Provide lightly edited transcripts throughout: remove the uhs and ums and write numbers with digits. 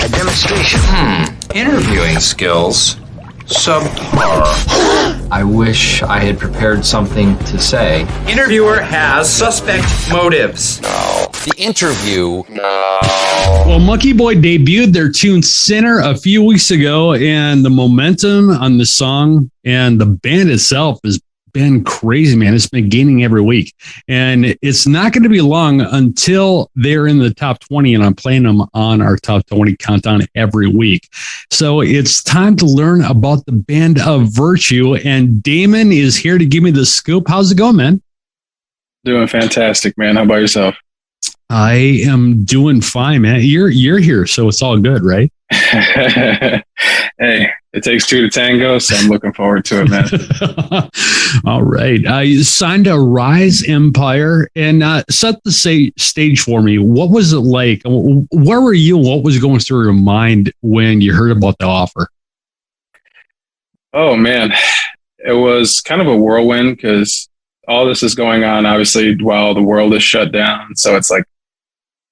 A demonstration. Interviewing skills. Subpar. I wish I had prepared something to say. Interviewer has suspect motives. The interview. Well, Monkey Boy debuted their tune Sinner a few weeks ago, and the momentum on the song and the band itself has been crazy, man. It's been gaining every week. And it's not going to be long until they're in the top 20, and I'm playing them on our top 20 countdown every week. So it's time to learn about the Band of Virtue, and Damon is here to give me the scoop. How's it going, man? Doing fantastic, man. How about yourself? I am doing fine, man. You're here, so it's all good, right? Hey, it takes two to tango, so I'm looking forward to it, man. All right. You signed to Rise Empire, and set the stage for me. What was it like? Where were you? What was going through your mind when you heard about the offer? Oh, man. It was kind of a whirlwind because all this is going on, obviously, while the world is shut down. So it's like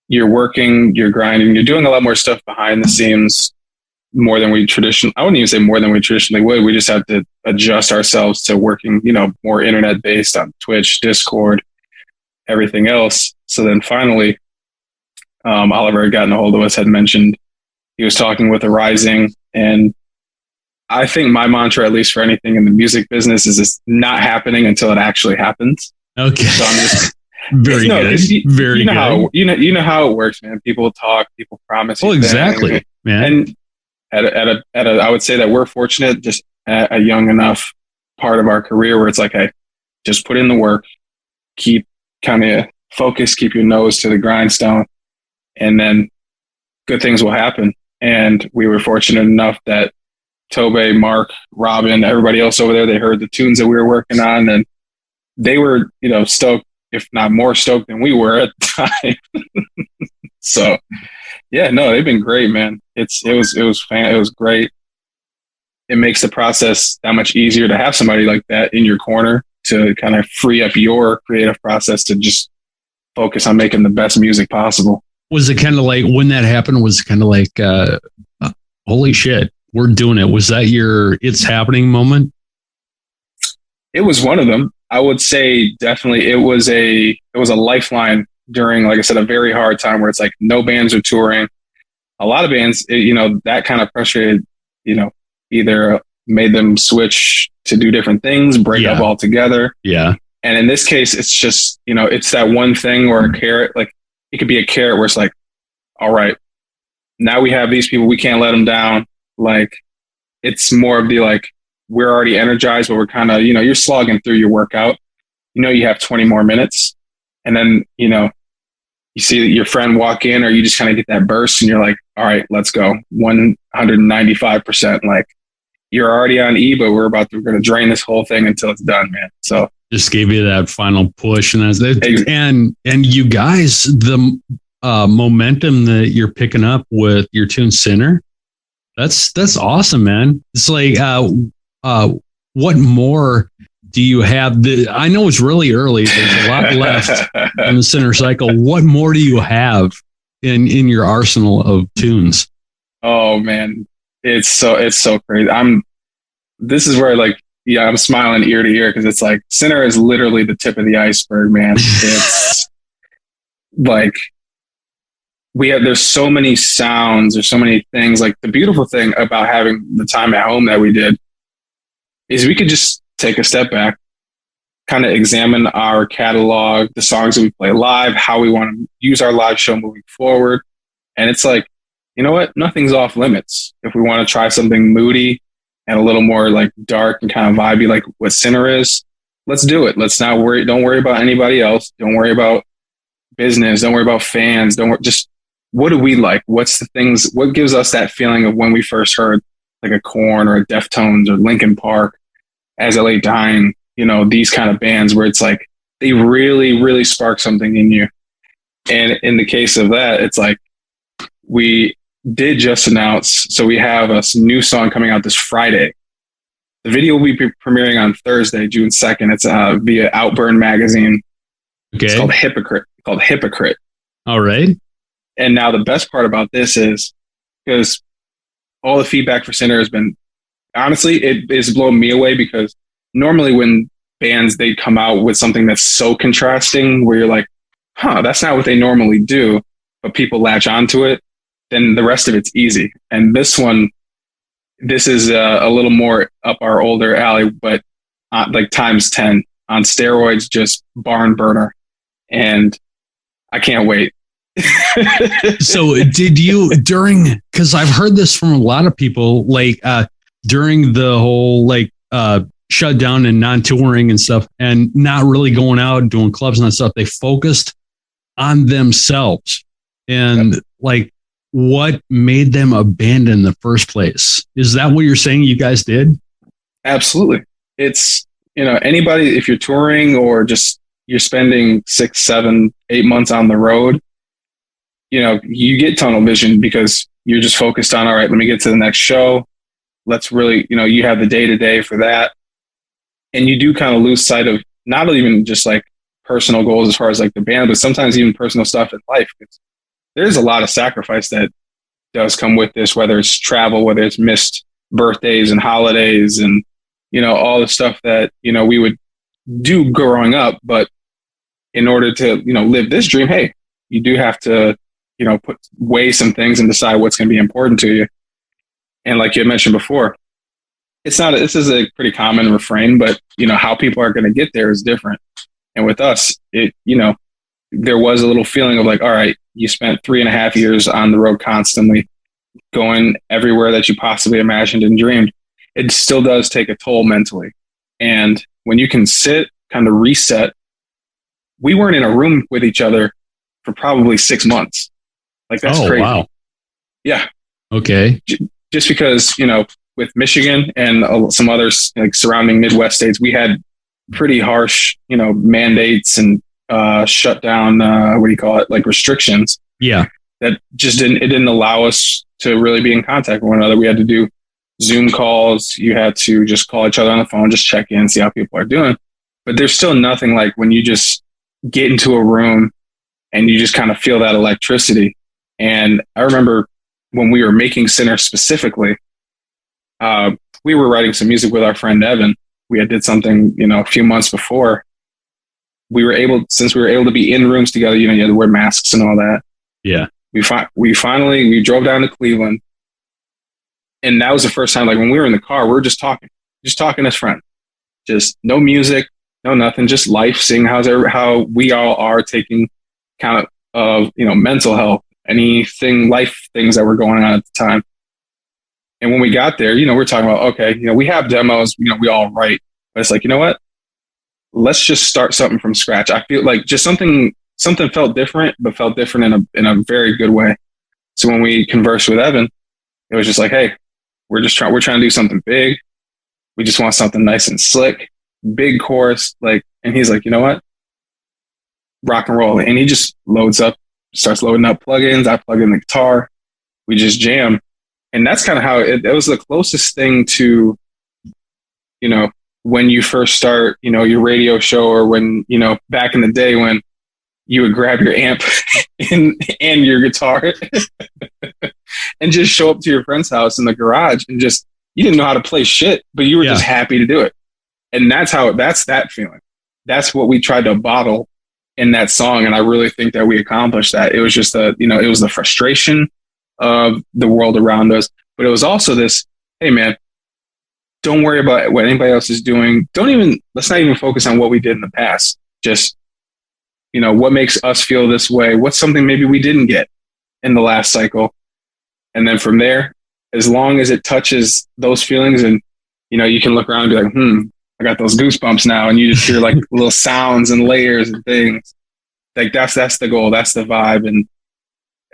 you're working, you're grinding, you're doing a lot more stuff behind the scenes, more than we traditionally, I wouldn't even say more than we traditionally would. We just have to adjust ourselves to working, more internet based on Twitch, Discord, everything else. So then finally, Oliver had gotten a hold of us, had mentioned he was talking with Arising. And I think my mantra, at least for anything in the music business, is it's not happening until it actually happens. Okay. So I'm just very good. Very good. You know how it works, man. People talk, people promise. Well, exactly, man. And I would say that we're fortunate just at a young enough part of our career where it's like, hey, just put in the work, keep kind of focused, keep your nose to the grindstone, and then good things will happen. And we were fortunate enough that Tobe, Mark, Robin, everybody else over there, they heard the tunes that we were working on, and they were, stoked, if not more stoked than we were at the time. So, yeah, no, they've been great, man. It was great. It makes the process that much easier to have somebody like that in your corner to kind of free up your creative process to just focus on making the best music possible. Was it kind of like when that happened? Was it kind of like, holy shit, we're doing it? Was that your "it's happening" moment? It was one of them. I would say definitely it was a lifeline during, like I said, a very hard time where it's like no bands are touring. A lot of bands, that kind of pressure, either made them switch to do different things, break up altogether. Yeah. And in this case, it's just, it's that one thing or a carrot. Like it could be a carrot where it's like, all right, now we have these people, we can't let them down. Like it's more of the like, we're already energized, but we're kind of, you're slogging through your workout. You have 20 more minutes. And then, you see your friend walk in, or you just kind of get that burst and you're like, all right, let's go. 195%. Like you're already on E, but we're going to drain this whole thing until it's done, man. So just gave you that final push. And and you guys, the momentum that you're picking up with your tune Sinner, that's awesome, man. It's like, what more do you have? I know it's really early. There's a lot left in the Sinner cycle. What more do you have in your arsenal of tunes? Oh man, it's so crazy. This is where I'm smiling ear to ear because it's like Sinner is literally the tip of the iceberg, man. It's like there's so many sounds, there's so many things. Like the beautiful thing about having the time at home that we did is we could just take a step back, kind of examine our catalog, the songs that we play live, how we want to use our live show moving forward. And it's like, you know what? Nothing's off limits. If we want to try something moody and a little more like dark and kind of vibey, like what Sinner is, let's do it. Let's not worry. Don't worry about anybody else. Don't worry about business. Don't worry about fans. Just what do we like? What's the things, what gives us that feeling of when we first heard like a Korn or a Deftones or Linkin Park, As LA Dying, these kind of bands where it's like they really, really spark something in you. And in the case of that, it's like we did just announce, so we have a new song coming out this Friday. The video will be premiering on Thursday, June 2nd. It's via Outburn Magazine. Okay. It's called Hypocrite. All right. And now the best part about this is because all the feedback for Sinner has been, honestly, it is blown me away, because normally when bands, they come out with something that's so contrasting where you're like, that's not what they normally do, but people latch onto it, then the rest of it's easy. And this is a little more up our older alley, but like times 10 on steroids, just barn burner. And I can't wait. So did you, because I've heard this from a lot of people, like during the whole shutdown and non-touring and stuff, and not really going out and doing clubs and that stuff, they focused on themselves. And what made them abandon in the first place? Is that what you're saying you guys did? Absolutely. It's, anybody, if you're touring or just you're spending 6, 7, 8 months on the road, you get tunnel vision because you're just focused on, all right, let me get to the next show. Let's really, you have the day to day for that. And you do kind of lose sight of not even just like personal goals as far as like the band, but sometimes even personal stuff in life. There's a lot of sacrifice that does come with this, whether it's travel, whether it's missed birthdays and holidays and, all the stuff that, we would do growing up. But in order to, live this dream, hey, you do have to, weigh some things and decide what's going to be important to you. And like you had mentioned before, this is a pretty common refrain, but how people are going to get there is different. And with us, there was a little feeling of like, all right, you spent 3.5 years on the road constantly, going everywhere that you possibly imagined and dreamed. It still does take a toll mentally. And when you can sit, kind of reset, we weren't in a room with each other for probably 6 months. Like, that's crazy. Wow. Yeah. Okay. Just because, with Michigan and some other like surrounding Midwest states, we had pretty harsh, mandates and shut down, like restrictions. Yeah. That just didn't allow us to really be in contact with one another. We had to do Zoom calls. You had to just call each other on the phone, just check in, see how people are doing. But there's still nothing like when you just get into a room and you just kind of feel that electricity. And I remember when we were making Sinner specifically, we were writing some music with our friend Evan. We had did something, a few months before. Since we were able to be in rooms together, you had to wear masks and all that. Yeah. We drove down to Cleveland. And that was the first time, like when we were in the car, we were just talking as friends, just no music, no nothing, just life, seeing how we all are taking count of, mental health, anything, life things that were going on at the time. And when we got there, we're talking about, okay, we have demos, we all write, but it's like, you know what? Let's just start something from scratch. I feel like just something felt different, but felt different in a very good way. So when we conversed with Evan, it was just like, hey, we're trying to do something big. We just want something nice and slick, big chorus. And he's like, you know what? Rock and roll. And he just starts loading up plugins. I plug in the guitar. We just jam. And that's kind of how it was the closest thing to, when you first start, your radio show, or when, back in the day when you would grab your amp and your guitar and just show up to your friend's house in the garage and just, you didn't know how to play shit, but you were just happy to do it. And that's that feeling. That's what we tried to bottle in that song. And I really think that we accomplished that. It was just it was the frustration of the world around us, but it was also this, hey man, don't worry about what anybody else is doing. Let's not even focus on what we did in the past. Just, what makes us feel this way? What's something maybe we didn't get in the last cycle? And then from there, as long as it touches those feelings and, you can look around and be like, I got those goosebumps now. And you just hear like little sounds and layers and things. Like that's the goal. That's the vibe. And,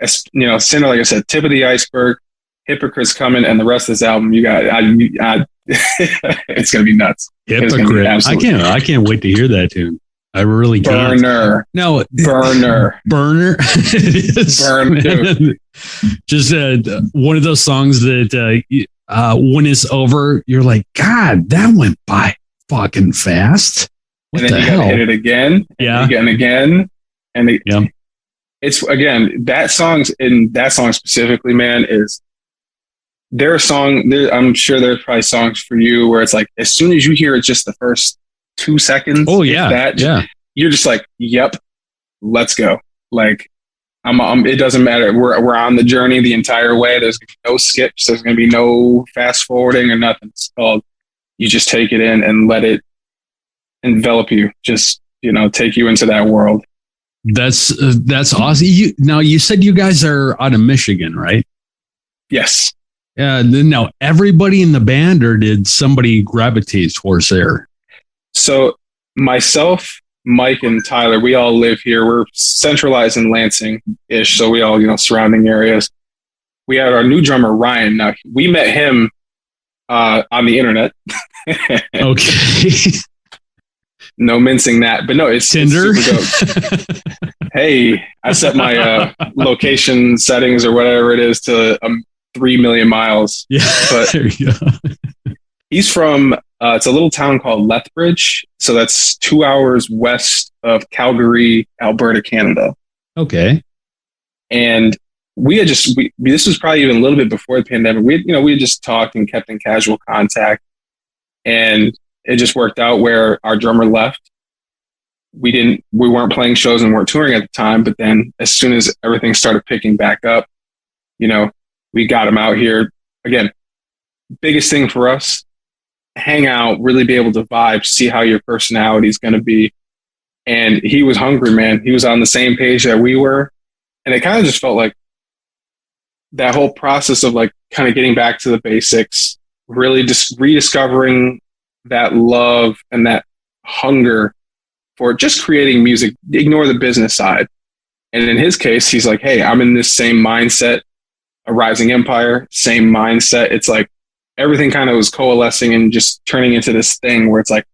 Sinner, like I said, tip of the iceberg, Hypocrite's coming, and the rest of this album, you got, it's going to be nuts. Hypocrite. I can't wait to hear that tune. I really can't. Burner. No. Burner. It is. Burn. Just one of those songs that when it's over, you're like, God, that went by fucking fast. What and then the you hell? gotta hit it again. Yeah. Again. And it's, again, that song specifically, man, is I'm sure there's probably songs for you where it's like, as soon as you hear it, just the first 2 seconds. Oh yeah. You're just like, yep, let's go. Like, it doesn't matter. We're on the journey the entire way. There's gonna be no skips. There's going to be no fast forwarding or nothing. It's called, you just take it in and let it envelop you. Just, take you into that world. That's awesome. You said you guys are out of Michigan, right? Yes. Yeah. Now everybody in the band, or did somebody gravitate towards there? So myself, Mike, and Tyler, we all live here. We're centralized in Lansing-ish, so we all, surrounding areas. We had our new drummer, Ryan. Now, we met him on the internet. Okay. No mincing that, but no, it's Tinder. It's super dope. Hey, I set my location settings or whatever it is to 3 million miles. Yeah, but there you go. He's from it's a little town called Lethbridge, so that's 2 hours west of Calgary, Alberta, Canada. Okay. And this was probably even a little bit before the pandemic. We had just talked and kept in casual contact, and it just worked out where our drummer left. We weren't playing shows and weren't touring at the time, but then as soon as everything started picking back up, we got him out here. Again, biggest thing for us, hang out, really be able to vibe, see how your personality is going to be. And he was hungry, man. He was on the same page that we were. And it kind of just felt like that whole process of like kind of getting back to the basics, really just rediscovering that love and that hunger for just creating music, ignore the business side. And in his case, he's like, hey, I'm in this same mindset, a rising empire, same mindset. It's like everything kind of was coalescing and just turning into this thing where it's like,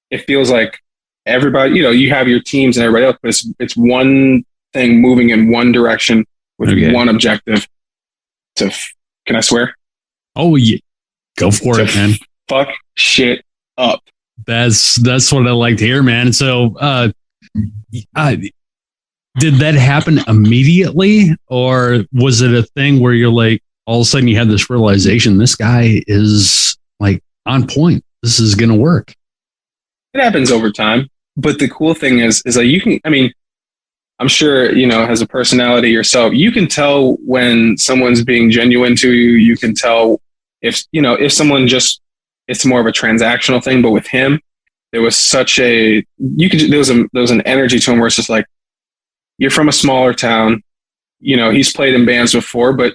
it feels like everybody, you have your teams and everybody else, but it's one thing moving in one direction with one objective can I swear? Oh, yeah. Go for it, man. Fuck shit up. That's what I like to hear, man. So, did that happen immediately, or was it a thing where you're like, all of a sudden you had this realization, this guy is like on point. This is going to work. It happens over time. But the cool thing is like I'm sure, as a personality yourself, you can tell when someone's being genuine to you. You can tell if someone it's more of a transactional thing. But with him, there was there was an energy to him where it's just like, you're from a smaller town, he's played in bands before, but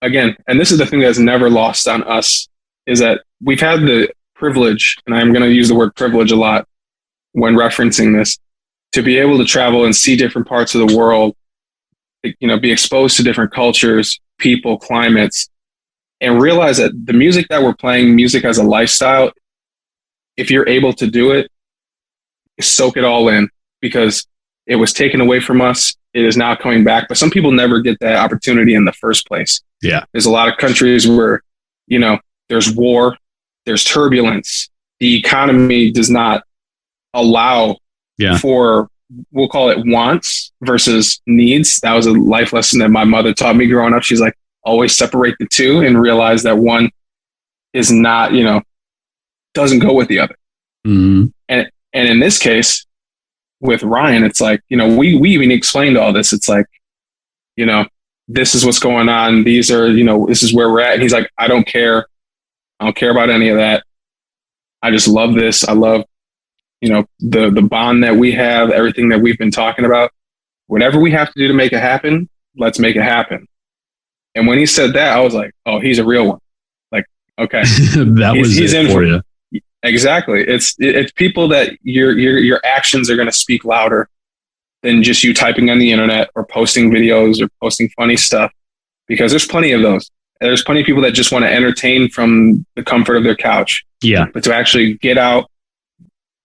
again, and this is the thing that's never lost on us, is that we've had the privilege, and I'm going to use the word privilege a lot when referencing this, to be able to travel and see different parts of the world, be exposed to different cultures, people, climates, and realize that the music that we're playing, music as a lifestyle, if you're able to do it, soak it all in, because it was taken away from us. It is now coming back, but some people never get that opportunity in the first place. Yeah. There's a lot of countries where, there's war, there's turbulence. The economy does not allow for, we'll call it wants versus needs. That was a life lesson that my mother taught me growing up. She's like, always separate the two and realize that one is not, doesn't go with the other. Mm-hmm. And in this case, with Ryan, it's like, we even explained all this. It's like, this is what's going on. These are, this is where we're at. And he's like, I don't care. I don't care about any of that. I just love this. I love, the bond that we have, everything that we've been talking about. Whatever we have to do to make it happen, let's make it happen. And when he said that, I was like, oh, he's a real one. Like, okay. He's in for you. Exactly. It's people that your actions are going to speak louder than just you typing on the internet or posting videos or posting funny stuff, because there's plenty of those. And there's plenty of people that just want to entertain from the comfort of their couch. Yeah. But to actually get out,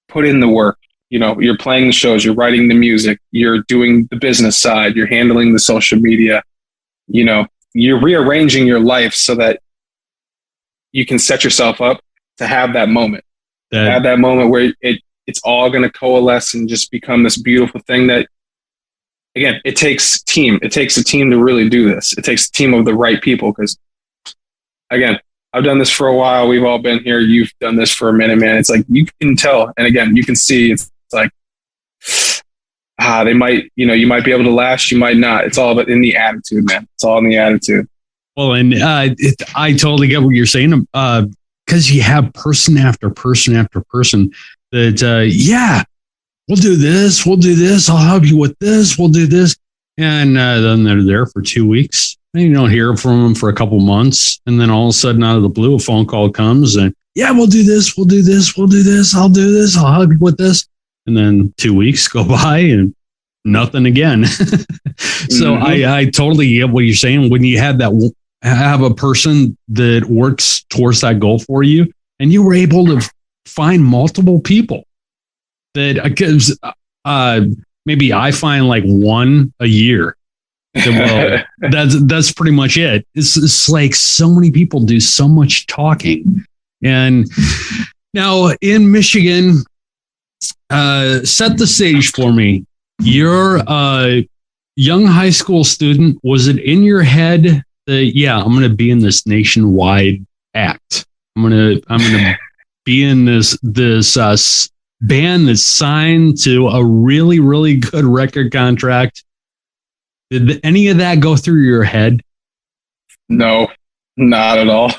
put in the work, you're playing the shows, you're writing the music, you're doing the business side, you're handling the social media, you're rearranging your life so that you can set yourself up to have that moment. Have that moment where it's all going to coalesce and just become this beautiful thing that, again, it takes team. It takes a team to really do this. It takes a team of the right people, because again, I've done this for a while. We've all been here. You've done this for a minute, man. It's like you can tell, and again, you can see. It's like they might, you might be able to last, you might not. It's all about in the attitude, man. It's all in the attitude. Well, and I totally get what you're saying. Because you have person after person after person that, we'll do this. We'll do this. I'll help you with this. We'll do this. And then they're there for 2 weeks. And you don't hear from them for a couple months. And then all of a sudden, out of the blue, a phone call comes and, we'll do this. We'll do this. We'll do this. I'll do this. I'll help you with this. And then 2 weeks go by and nothing again. So I totally get what you're saying. When you have a person that works towards that goal for you, and you were able to find multiple people that, because maybe I find like one a year. Well, that's pretty much it. It's like so many people do so much talking. And now in Michigan, set the stage for me. You're a young high school student. Was it in your head that, I'm going to be in this nationwide act? I'm going to be in this band that's signed to a really, really good record contract. Did any of that go through your head? No, not at all.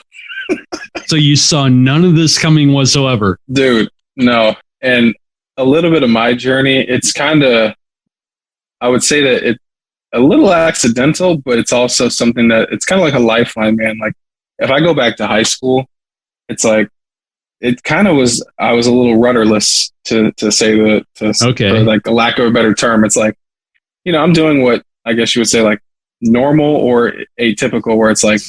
So you saw none of this coming whatsoever? Dude, no. And a little bit of my journey, it's kind of, I would say that it's a little accidental, but it's also something that it's kind of like a lifeline, man. Like if I go back to high school, it's like, it kind of was, I was a little rudderless to say that, for like the lack of a better term. It's like, I'm doing what I guess you would say like normal or atypical, where it's like,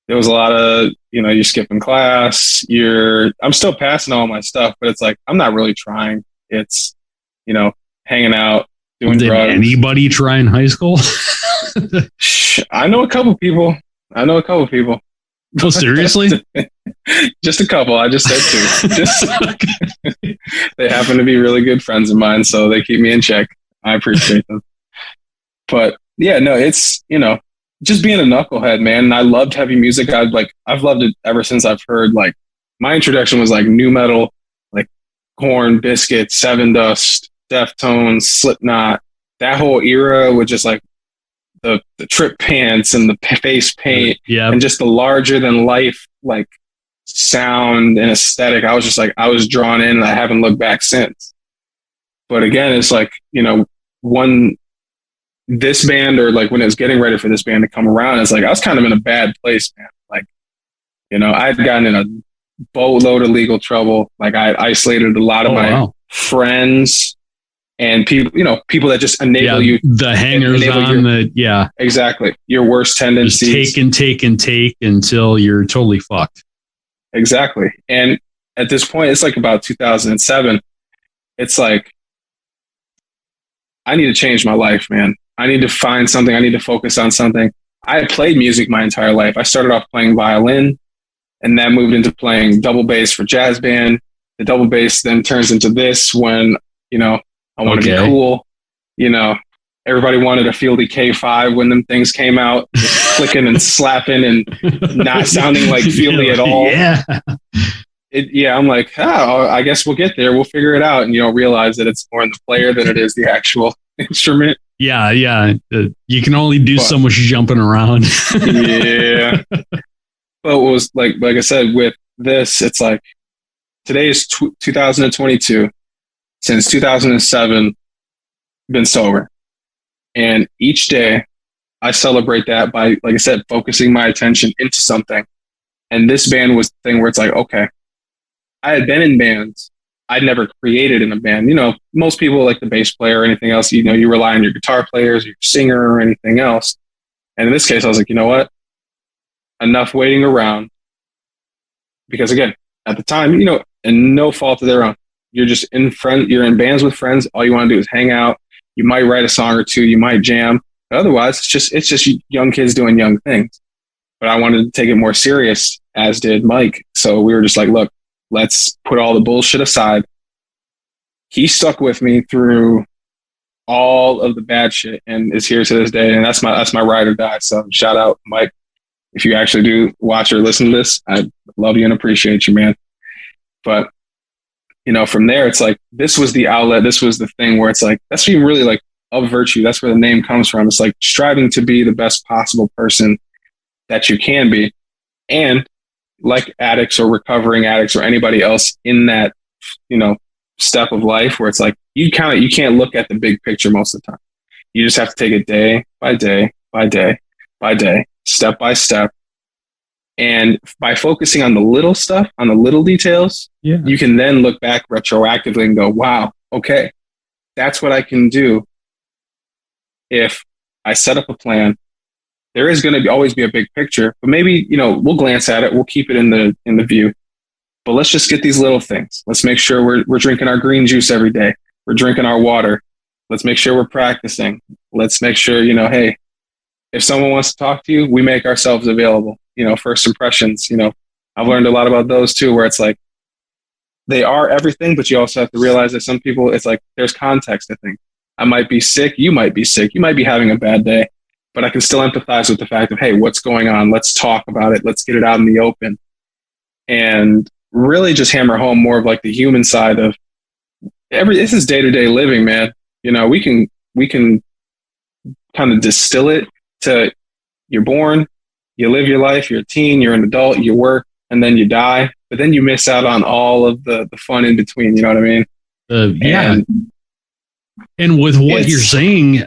there was a lot of, you're skipping class, I'm still passing all my stuff, but it's like, I'm not really trying. It's, hanging out, doing drugs. Did anybody try in high school? I know a couple people. Oh, seriously? Just a couple. I just said two. They happen to be really good friends of mine, so they keep me in check. I appreciate them. But yeah, no, it's, just being a knucklehead, man. And I loved heavy music. I've loved it ever since I've heard, like, my introduction was like nu metal, like Korn, Biscuit, Seven Dust, Deftones, Slipknot, that whole era with just like the trip pants and the face paint and just the larger than life, like sound and aesthetic. I was just like, I was drawn in and I haven't looked back since. But again, it's like, this band, or like when it was getting ready for this band to come around, it's like I was kind of in a bad place, man. Like, I'd gotten in a boatload of legal trouble. Like I isolated a lot of my friends and people, people that just enable you. The hangers on exactly. Your worst tendencies. Just take until you're totally fucked. Exactly. And at this point, it's like about 2007. It's like, I need to change my life, man. I need to find something. I need to focus on something. I had played music my entire life. I started off playing violin, and that moved into playing double bass for jazz band. The double bass then turns into this when, I want to be cool. Everybody wanted a Fieldy K5 when them things came out, just clicking and slapping and not sounding like Fieldy at all. Yeah. I'm like, I guess we'll get there. We'll figure it out. And you don't realize that it's more in the player than it is the actual instrument. Yeah. You can only do so much jumping around. Yeah. But it was like I said, with this, it's like today is 2022. Since 2007, been sober. And each day I celebrate that by, like I said, focusing my attention into something. And this band was the thing where it's like, okay, I had been in bands. I'd never created in a band. Most people, like the bass player or anything else, you rely on your guitar players, your singer or anything else. And in this case, I was like, you know what? Enough waiting around. Because again, at the time, and no fault of their own, you're just you're in bands with friends. All you want to do is hang out. You might write a song or two. You might jam. But otherwise, it's just young kids doing young things. But I wanted to take it more serious, as did Mike. So we were just like, look, let's put all the bullshit aside. He stuck with me through all of the bad shit and is here to this day. And that's my ride or die. So shout out Mike. if you actually do watch or listen to this, I love you and appreciate you, man. But, from there, it's like, this was the outlet. This was the thing where it's like, that's even really like of virtue. That's where the name comes from. It's like striving to be the best possible person that you can be. And like addicts or recovering addicts or anybody else in that, step of life where it's like, you can't look at the big picture most of the time. You just have to take it day by day by day by day, step by step. And by focusing on the little stuff, on the little details, you can then look back retroactively and go, wow, okay, that's what I can do if I set up a plan. There is going to always be a big picture, but maybe, we'll glance at it. We'll keep it in the view, but let's just get these little things. Let's make sure we're drinking our green juice every day. We're drinking our water. Let's make sure we're practicing. Let's make sure, hey, if someone wants to talk to you, we make ourselves available. First impressions, I've learned a lot about those too, where it's like, they are everything, but you also have to realize that some people, it's like, there's context to things. I might be sick. You might be sick. You might be having a bad day, but I can still empathize with the fact of, hey, what's going on? Let's talk about it. Let's get it out in the open and really just hammer home more of like the human side of this is day-to-day living, man. We can kind of distill it to you're born, you live your life, you're a teen, you're an adult, you work, and then you die. But then you miss out on all of the fun in between. You know what I mean? And with what you're saying,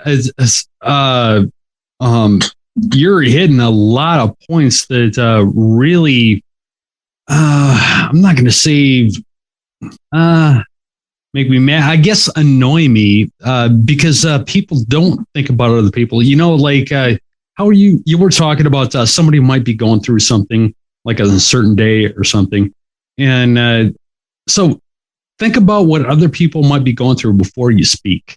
you're hitting a lot of points that really, I'm not going to say make me mad. I guess annoy me because people don't think about other people. How are you? You were talking about somebody might be going through something like on a certain day or something. And so think about what other people might be going through before you speak.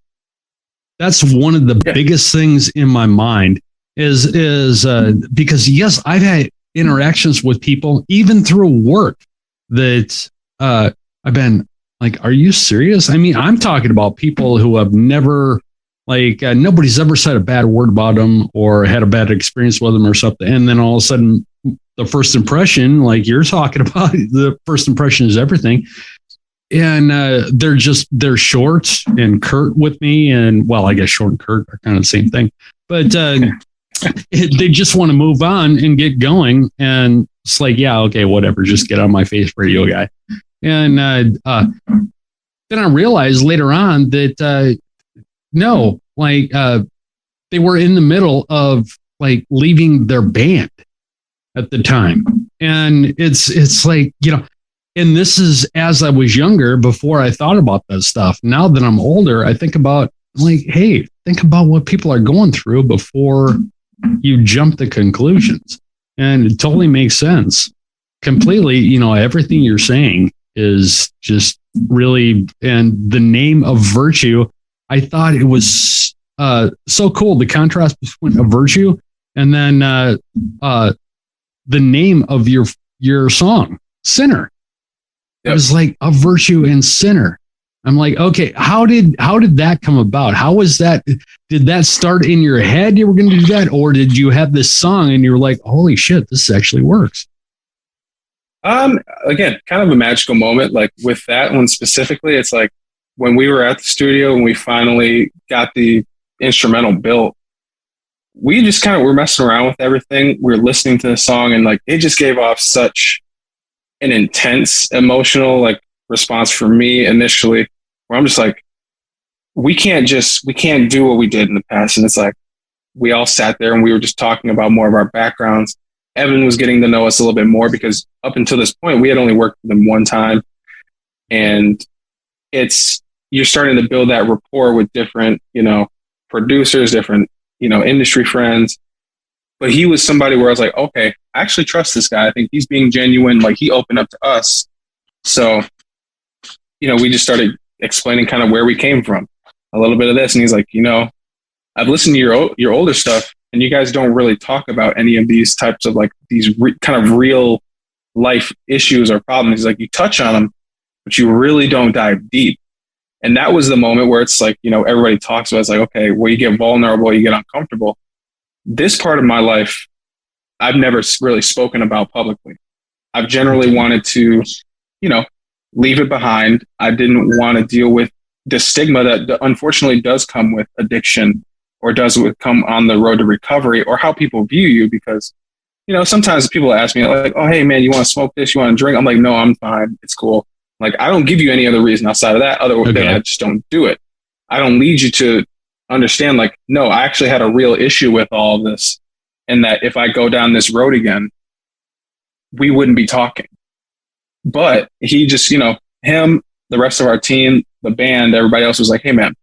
That's one of the biggest things in my mind is because, yes, I've had interactions with people, even through work, that I've been like, are you serious? I mean, I'm talking about people who have never, nobody's ever said a bad word about them or had a bad experience with them or something. And then all of a sudden, the first impression, like you're talking about, the first impression is everything. And they're short and curt with me. And well, I guess short and curt are kind of the same thing. But they just want to move on and get going. And it's like, yeah, okay, whatever. Just get on my face, radio guy. And then I realized later on that no, they were in the middle of leaving their band at the time. And it's like, and this is as I was younger, before I thought about that stuff. Now that I'm older, I think about hey, think about what people are going through before you jump to conclusions. And it totally makes sense. Completely, everything you're saying is just really, and the name of virtue, I thought it was so cool. The contrast between a virtue and then the name of your song, Sinner. It was like a virtue and sinner. I'm like, okay, how did that come about? How was that? Did that start in your head? You were going to do that, or did you have this song and you were like, holy shit, this actually works? Again, kind of a magical moment. Like with that one specifically, it's like when we were at the studio and we finally got the instrumental built, we just kind of were messing around with everything. We were listening to the song and it just gave off such an intense emotional response for me initially, where I'm just like, we can't do what we did in the past. And it's like, we all sat there and we were just talking about more of our backgrounds. Evan was getting to know us a little bit more because up until this point, we had only worked with him one time. And you're starting to build that rapport with different, producers, different, industry friends. But he was somebody where I was like, okay, I actually trust this guy. I think he's being genuine. He opened up to us. So, we just started explaining kind of where we came from, a little bit of this. And he's like, I've listened to your older stuff and you guys don't really talk about any of these types of these kind of real life issues or problems. He's like, you touch on them, but you really don't dive deep. And that was the moment where it's like, everybody talks about, it's like, okay, well, you get vulnerable, you get uncomfortable. This part of my life, I've never really spoken about publicly. I've generally wanted to, leave it behind. I didn't want to deal with the stigma that unfortunately does come with addiction or come on the road to recovery, or how people view you. Because, sometimes people ask me like, oh, hey man, you want to smoke this? You want to drink? I'm like, no, I'm fine. It's cool. Like, I don't give you any other reason outside of that other than I just don't do it. I don't lead you to understand, like, no, I actually had a real issue with all of this. And that if I go down this road again, we wouldn't be talking. But he just, him, the rest of our team, the band, everybody else was like, hey man,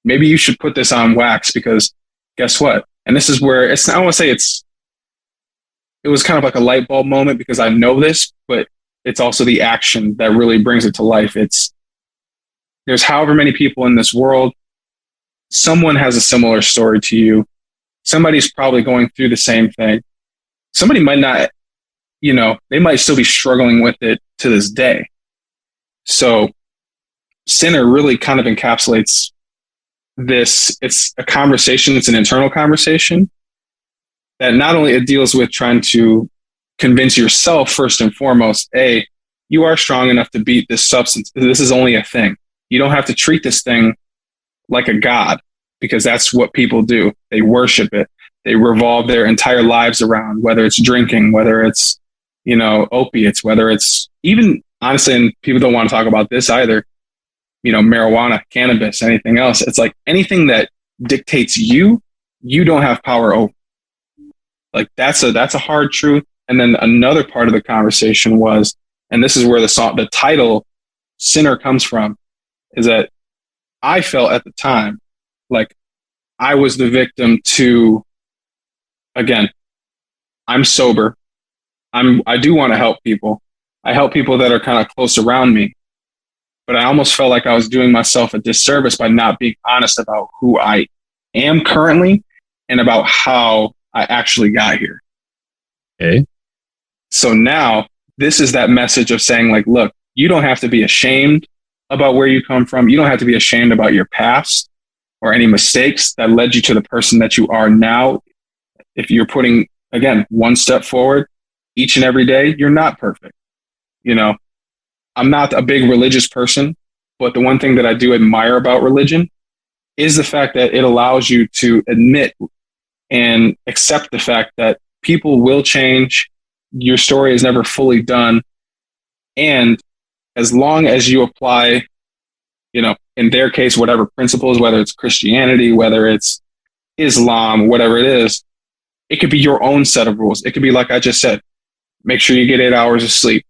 maybe you should put this on wax, because guess what? And this is where I don't want to say it was kind of like a light bulb moment, because I know this, but it's also the action that really brings it to life. There's however many people in this world, someone has a similar story to you. Somebody's probably going through the same thing. Somebody might not, they might still be struggling with it to this day. So Sinner really kind of encapsulates this. It's a conversation. It's an internal conversation that not only it deals with trying to convince yourself first and foremost, you are strong enough to beat this substance. This is only a thing. You don't have to treat this thing like a god, because that's what people do. They worship it. They revolve their entire lives around, whether it's drinking, whether it's, opiates, whether it's even, honestly, and people don't want to talk about this either, marijuana, cannabis, anything else. It's like anything that dictates you don't have power over. Like that's a hard truth. And then another part of the conversation was, and this is where the title Sinner comes from, is that I felt at the time like I was the victim to, again, I'm sober. I do want to help people. I help people that are kind of close around me, but I almost felt like I was doing myself a disservice by not being honest about who I am currently and about how I actually got here. Okay. So now this is that message of saying like, look, you don't have to be ashamed about where you come from. You don't have to be ashamed about your past or any mistakes that led you to the person that you are now. If you're putting, again, one step forward each and every day, you're not perfect. I'm not a big religious person, but the one thing that I do admire about religion is the fact that it allows you to admit and accept the fact that people will change. Your story is never fully done. And as long as you apply, in their case, whatever principles, whether it's Christianity, whether it's Islam, whatever it is, it could be your own set of rules. It could be like I just said, make sure you get 8 hours of sleep,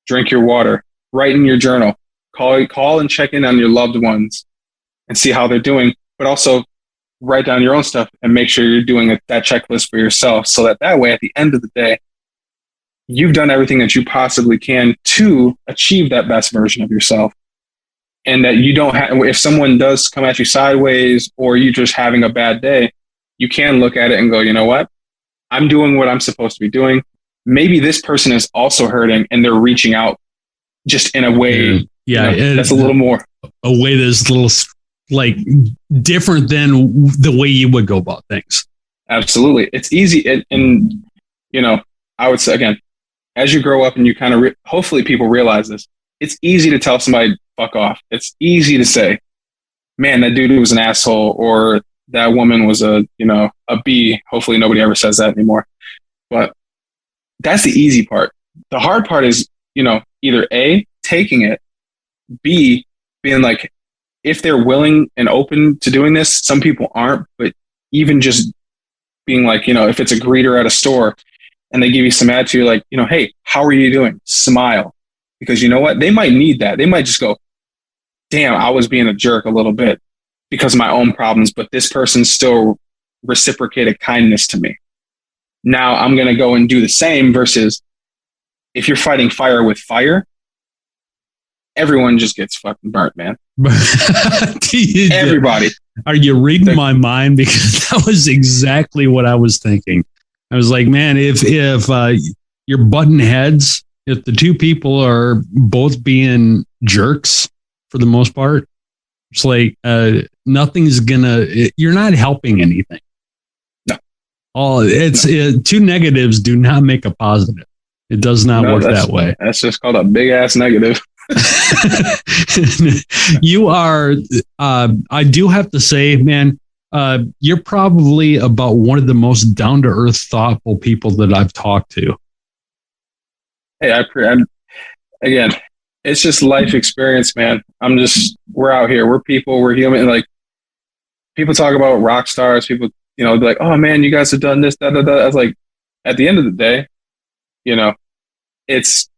drink your water, write in your journal, call and check in on your loved ones and see how they're doing, but also write down your own stuff and make sure you're doing that checklist for yourself, so that way, at the end of the day, you've done everything that you possibly can to achieve that best version of yourself. And that you don't have, if someone does come at you sideways or you're just having a bad day, you can look at it and go, you know what? I'm doing what I'm supposed to be doing. Maybe this person is also hurting and they're reaching out just in a way that's a little more. A way that's a little like different than the way you would go about things. Absolutely. It's easy. And I would say, again, as you grow up and you kind of, hopefully people realize this, it's easy to tell somebody, fuck off. It's easy to say, man, that dude was an asshole, or that woman was a B. Hopefully nobody ever says that anymore. But that's the easy part. The hard part is, either A, taking it, B, being like, if they're willing and open to doing this, some people aren't, but even just being like, if it's a greeter at a store and they give you some attitude, like, hey, how are you doing? Smile. Because you know what? They might need that. They might just go, damn, I was being a jerk a little bit because of my own problems, but this person still reciprocated kindness to me. Now I'm going to go and do the same, versus if you're fighting fire with fire, everyone just gets fucking burnt, man. Everybody. Are you reading my mind? Because that was exactly what I was thinking. I was like, man, if you're butting heads, if the two people are both being jerks for the most part, it's like you're not helping anything. No. Two negatives do not make a positive. It does not work that way. That's just called a big ass negative. You are, I do have to say, man, you're probably about one of the most down to earth, thoughtful people that I've talked to. Hey, again, it's just life experience, man. We're out here. We're people. We're human. Like, people talk about rock stars. People, be like, oh man, you guys have done this, da, da, da. I was like, at the end of the day, it's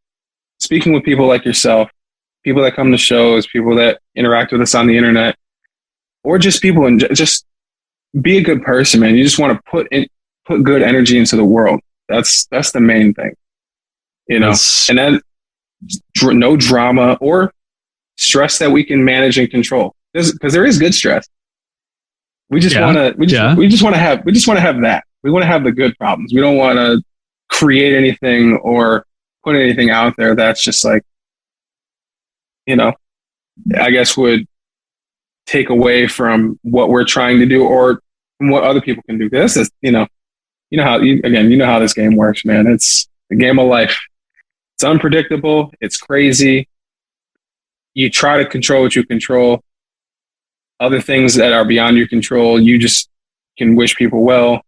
speaking with people like yourself, people that come to shows, people that interact with us on the internet, or just people and just be a good person, man. You just want to put good energy into the world. That's the main thing, and then no drama or stress that we can manage and control. Because there is good stress. We just want to have that. We want to have the good problems. We don't want to create anything or put anything out there that's just like, I guess would take away from what we're trying to do or from what other people can do. This is, how this game works, man. It's the game of life. It's unpredictable. It's crazy. You try to control what you control. Other things that are beyond your control, you just can wish people well.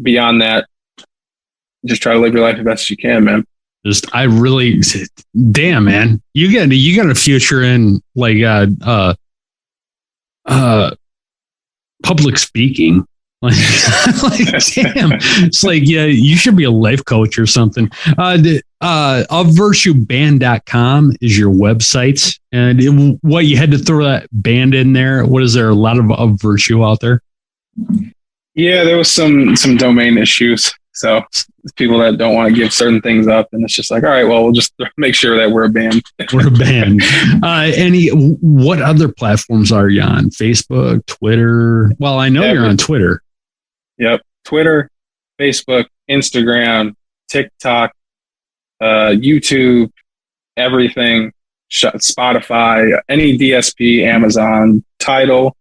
Beyond that, just try to live your life the best you can, man. Damn, man, you got a future in like public speaking. Like damn, it's like, yeah, you should be a life coach or something. Ofvirtueband.com is your website, and you had to throw that band in there. What is there? A lot of virtue out there. Yeah, there was some domain issues. So people that don't want to give certain things up, and it's just like, all right, well, we'll just make sure that we're a band. We're a band. What other platforms are you on? Facebook, Twitter? Well, I know you're on Twitter. Yep. Twitter, Facebook, Instagram, TikTok, YouTube, everything, Spotify, any DSP, Amazon, Tidal.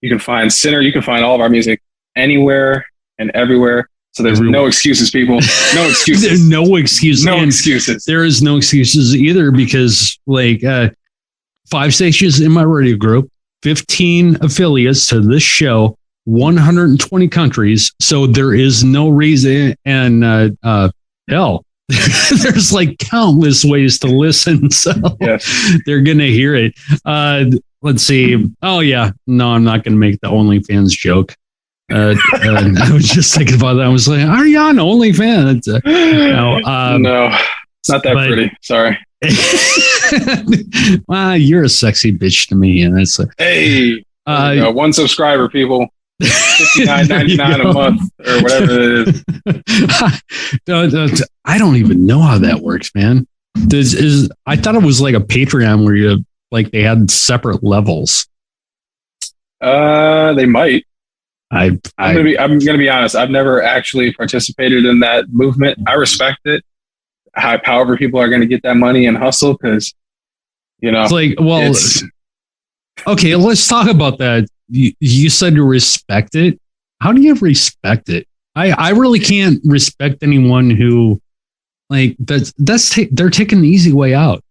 You can find Sinner. You can find all of our music anywhere and everywhere. So there's no excuses, people. No excuses. There's no excuses. No excuses. There is no excuses either, because 5 stations in my radio group, 15 affiliates to this show, 120 countries. So there is no reason. And hell, there's like countless ways to listen. So they're going to hear it. Let's see. Oh, yeah. No, I'm not going to make the OnlyFans joke. I was just thinking about that. I was like, are you on OnlyFans? No, it's not that pretty. Sorry. Well, you're a sexy bitch to me. And it's like, hey, one subscriber, people. $59.99 a month or whatever it is. I don't even know how that works, man. I thought it was like a Patreon where they had separate levels. They might. I'm gonna be honest. I've never actually participated in that movement. I respect it. However, people are going to get that money and hustle because, it's like, well, okay, let's talk about that. You said to respect it. How do you respect it? I really can't respect anyone who they're taking the easy way out.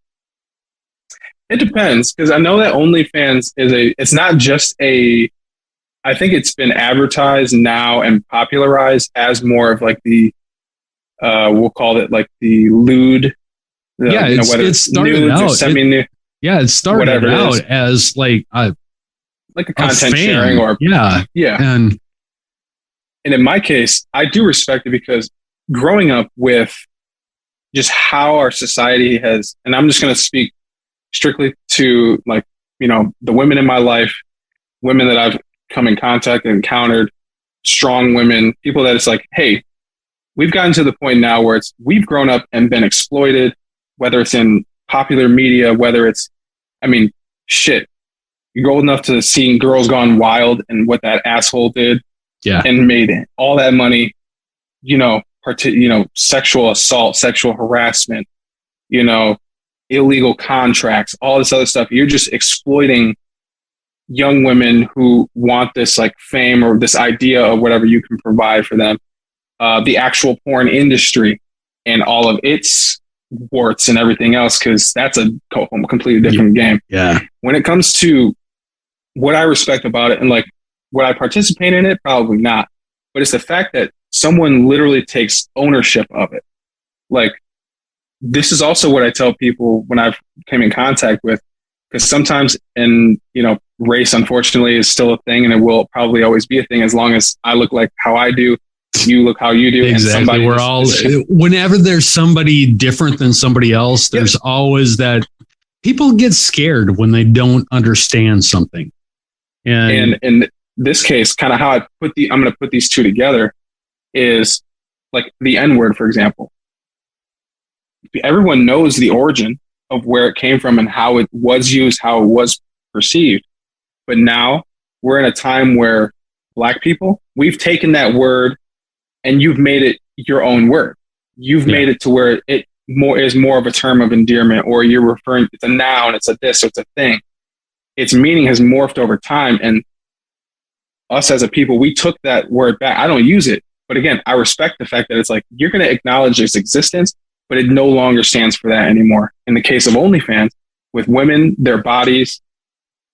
It depends, because I know that OnlyFans it's not just I think it's been advertised now and popularized as more of like the, we'll call it like the lewd. It started out. It started out as like a content sharing or yeah. And in my case, I do respect it because growing up with just how our society has, and I'm just going to speak strictly to the women in my life, women that I've come in contact and encountered, strong women, people that it's like, hey, we've gotten to the point now where we've grown up and been exploited, whether it's in popular media, whether it's, shit, you're old enough to seeing Girls Gone Wild and what that asshole did, and made all that money, sexual assault, sexual harassment, illegal contracts, all this other stuff. You're just exploiting young women who want this like fame or this idea of whatever you can provide for them. The actual porn industry and all of its warts and everything else, because that's a completely different game. Yeah. When it comes to what I respect about it and like would I participate in it? Probably not. But it's the fact that someone literally takes ownership of it. Like, this is also what I tell people when I've came in contact with, because sometimes, and you know, race unfortunately is still a thing, and it will probably always be a thing as long as I look like how I do, you look how you do. Exactly. And we're all, whenever there's somebody different than somebody else, there's always that people get scared when they don't understand something. And in this case, kind of how I'm going to put these two together is like the N-word, for example. Everyone knows the origin of where it came from and how it was used, how it was perceived. But now we're in a time where Black people, we've taken that word and you've made it your own word. You've made it to where it is more of a term of endearment, or you're referring, it's a noun, it's a this, or it's a thing. Its meaning has morphed over time. And us as a people, we took that word back. I don't use it. But again, I respect the fact that it's like, you're going to acknowledge its existence, but it no longer stands for that anymore. In the case of OnlyFans, with women, their bodies,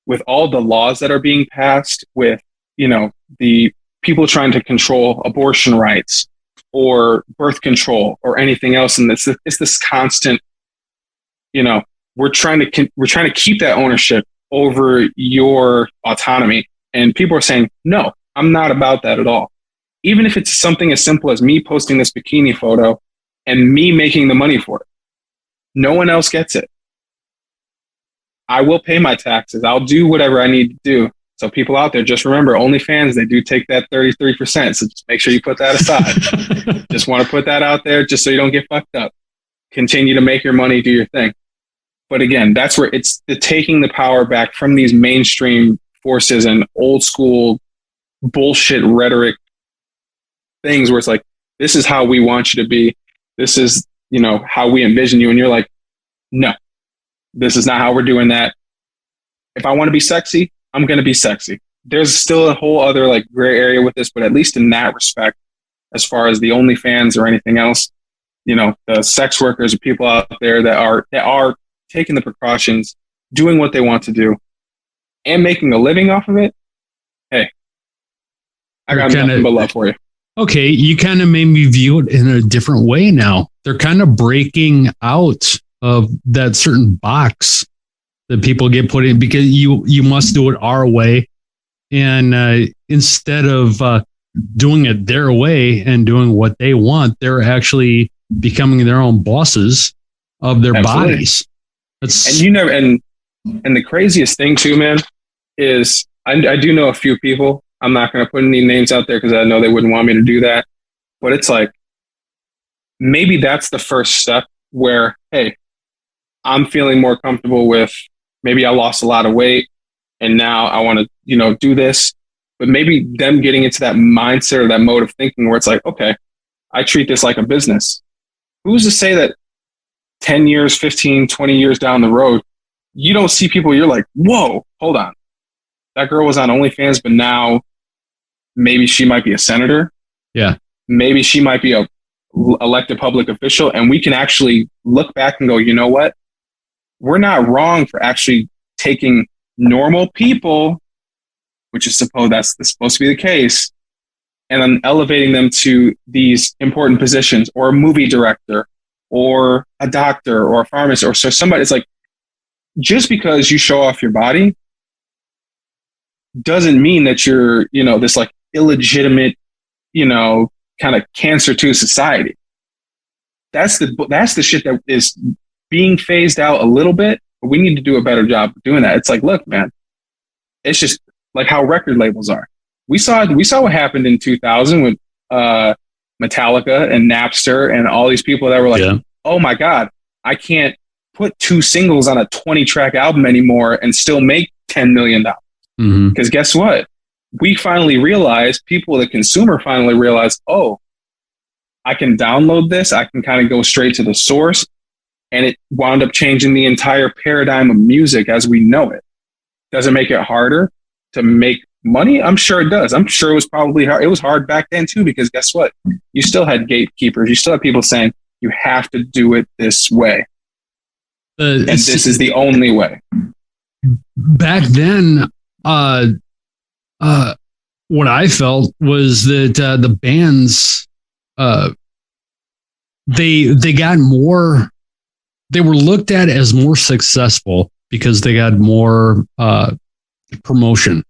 with all the laws that are being passed, with, you know, the people trying to control abortion rights or birth control or anything else. And it's this constant, you know, we're trying to keep that ownership over your autonomy. And people are saying, no, I'm not about that at all. Even if it's something as simple as me posting this bikini photo and me making the money for it, no one else gets it. I will pay my taxes. I'll do whatever I need to do. So people out there, just remember, OnlyFans, they do take that 33%. So just make sure you put that aside. Just want to put that out there just so you don't get fucked up. Continue to make your money, do your thing. But again, that's where it's the taking the power back from these mainstream forces and old school bullshit rhetoric things where it's like, this is how we want you to be. This is, you know, how we envision you. And you're like, no, this is not how we're doing that. If I want to be sexy, I'm going to be sexy. There's still a whole other like gray area with this, but at least in that respect, as far as the OnlyFans or anything else, you know, the sex workers or people out there that are taking the precautions, doing what they want to do, and making a living off of it. Hey, I got nothing but love for you. Okay, you kind of made me view it in a different way now. They're kind of breaking out of that certain box that people get put in because you must do it our way. And instead of doing it their way and doing what they want, they're actually becoming their own bosses of their bodies. And you never, and the craziest thing too, man, is I do know a few people. I'm not going to put any names out there because I know they wouldn't want me to do that. But it's like, maybe that's the first step where, hey, I'm feeling more comfortable with, maybe I lost a lot of weight and now I want to, you know, do this. But maybe them getting into that mindset or that mode of thinking where it's like, okay, I treat this like a business. Who's to say that 10 years, 15, 20 years down the road, you don't see people, you're like, whoa, hold on. That girl was on OnlyFans, but now maybe she might be a senator. Yeah. Maybe she might be a elected public official. And we can actually look back and go, you know what? We're not wrong for actually taking normal people, which is that's supposed to be the case, and then elevating them to these important positions, or a movie director or a doctor or a pharmacist or so somebody. It's like, just because you show off your body doesn't mean that you're, you know, this like illegitimate, you know, kind of cancer to society. That's the shit that is being phased out a little bit, but we need to do a better job of doing that. It's like, look, man, it's just like how record labels are. We saw what happened in 2000 with Metallica and Napster and all these people that were like, oh my God, I can't put 2 singles on a 20-track album anymore and still make $10 million. Because guess what? We finally realized, the consumer finally realized, oh, I can download this. I can kind of go straight to the source. And it wound up changing the entire paradigm of music as we know it. Does it make it harder? to make money? I'm sure it does. I'm sure it was probably hard. It was hard back then too, because guess what? You still had gatekeepers. You still had people saying, you have to do it this way. And this is the only way. Back then, what I felt was that the bands, they got more, they were looked at as more successful because they got more promotion.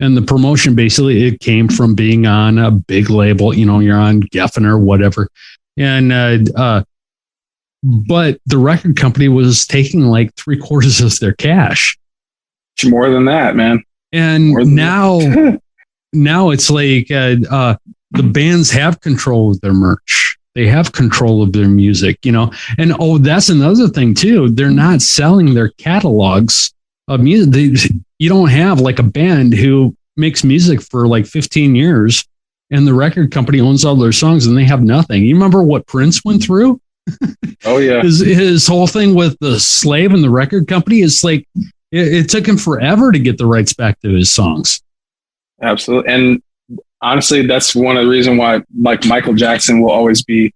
And the promotion, basically, it came from being on a big label. You know, you're on Geffen or whatever. And, but the record company was taking like 3/4 of their cash. More than that, man. And now it's like the bands have control of their merch. They have control of their music, you know. And that's another thing too. They're not selling their catalogs of music. You don't have like a band who makes music for like 15 years and the record company owns all their songs and they have nothing. You remember what Prince went through? Oh yeah. His whole thing with the slave and the record company is like, it took him forever to get the rights back to his songs. Absolutely. And honestly, that's one of the reasons why like Michael Jackson will always be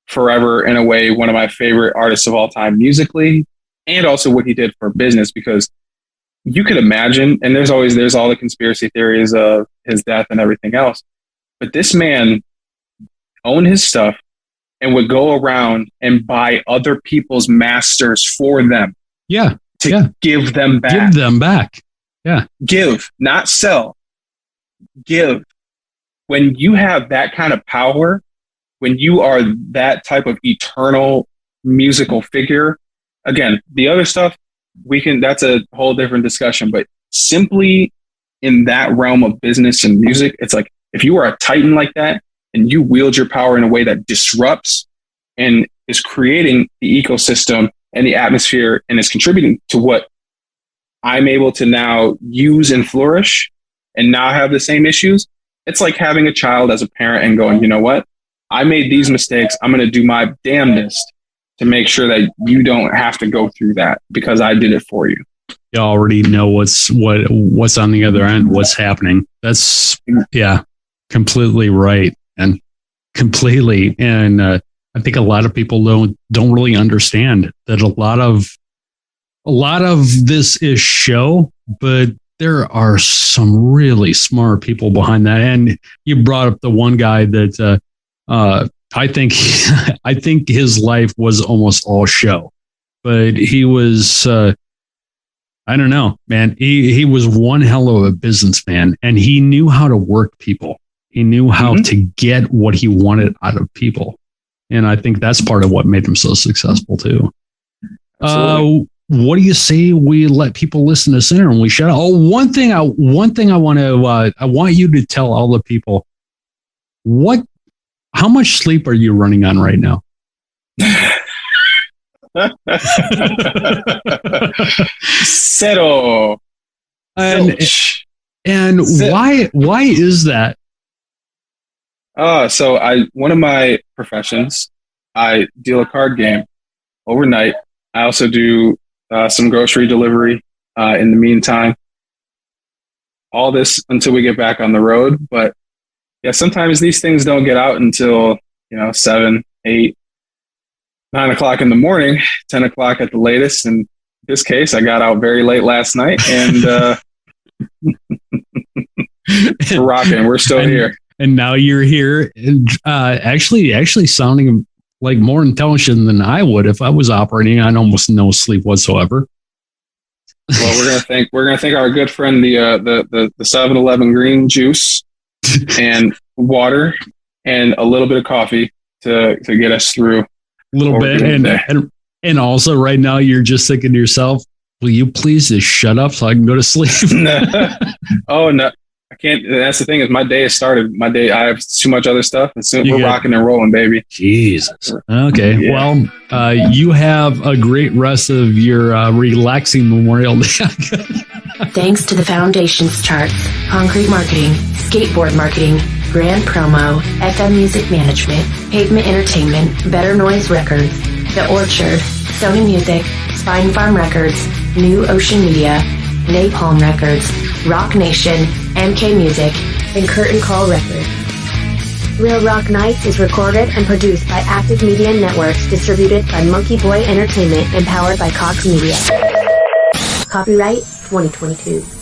forever in a way, one of my favorite artists of all time musically, and also what he did for business, because you could imagine, and there's all the conspiracy theories of his death and everything else, but this man owned his stuff and would go around and buy other people's masters for them. Yeah. To give them back. Give them back. Yeah. Give, not sell. Give. When you have that kind of power, when you are that type of eternal musical figure, again, the other stuff, that's a whole different discussion, but simply in that realm of business and music, it's like, if you are a titan like that and you wield your power in a way that disrupts and is creating the ecosystem and the atmosphere and is contributing to what I'm able to now use and flourish and not have the same issues, it's like having a child as a parent and going, you know what? I made these mistakes. I'm going to do my damnedest to make sure that you don't have to go through that because I did it for you. You already know what's on the other end, what's happening. That's, yeah, completely right. And completely. And I think a lot of people don't really understand that a lot of this is show, but there are some really smart people behind that. And you brought up the one guy that I think his life was almost all show, but he was I don't know, man. He was one hell of a businessman, and he knew how to work people. He knew how to get what he wanted out of people. And I think that's part of what made him so successful too. What do you say we let people listen to Sinner and we shut up? Oh, one thing I want you to tell all the people, how much sleep are you running on right now? Zero. And why is that? So one of my professions, I deal a card game overnight. I also do some grocery delivery in the meantime. All this until we get back on the road. But yeah, sometimes these things don't get out until 7, 8, 9 o'clock in the morning, 10 o'clock at the latest. In this case, I got out very late last night, and we're rocking. We're still here. And now you're here, and actually sounding like more intelligent than I would if I was operating on almost no sleep whatsoever. Well, we're gonna thank our good friend the 7-Eleven green juice and water and a little bit of coffee to get us through. A little bit, and also right now you're just thinking to yourself, "Will you please just shut up so I can go to sleep?" Oh no. I can't. That's the thing is my day has started. I have too much other stuff. And soon we're rocking and rolling, baby. Jesus. Okay. Yeah. Well, you have a great rest of your relaxing Memorial Day. Thanks to the Foundations Charts, Concrete Marketing, Skateboard Marketing, Grand Promo, FM Music Management, Pavement Entertainment, Better Noise Records, The Orchard, Sony Music, Spine Farm Records, New Ocean Media, Napalm Records, Rock Nation, MK Music, and Curtain Call Records. Real Rock Nights is recorded and produced by Active Media Networks, distributed by Monkey Boy Entertainment and powered by Cox Media. Copyright 2022.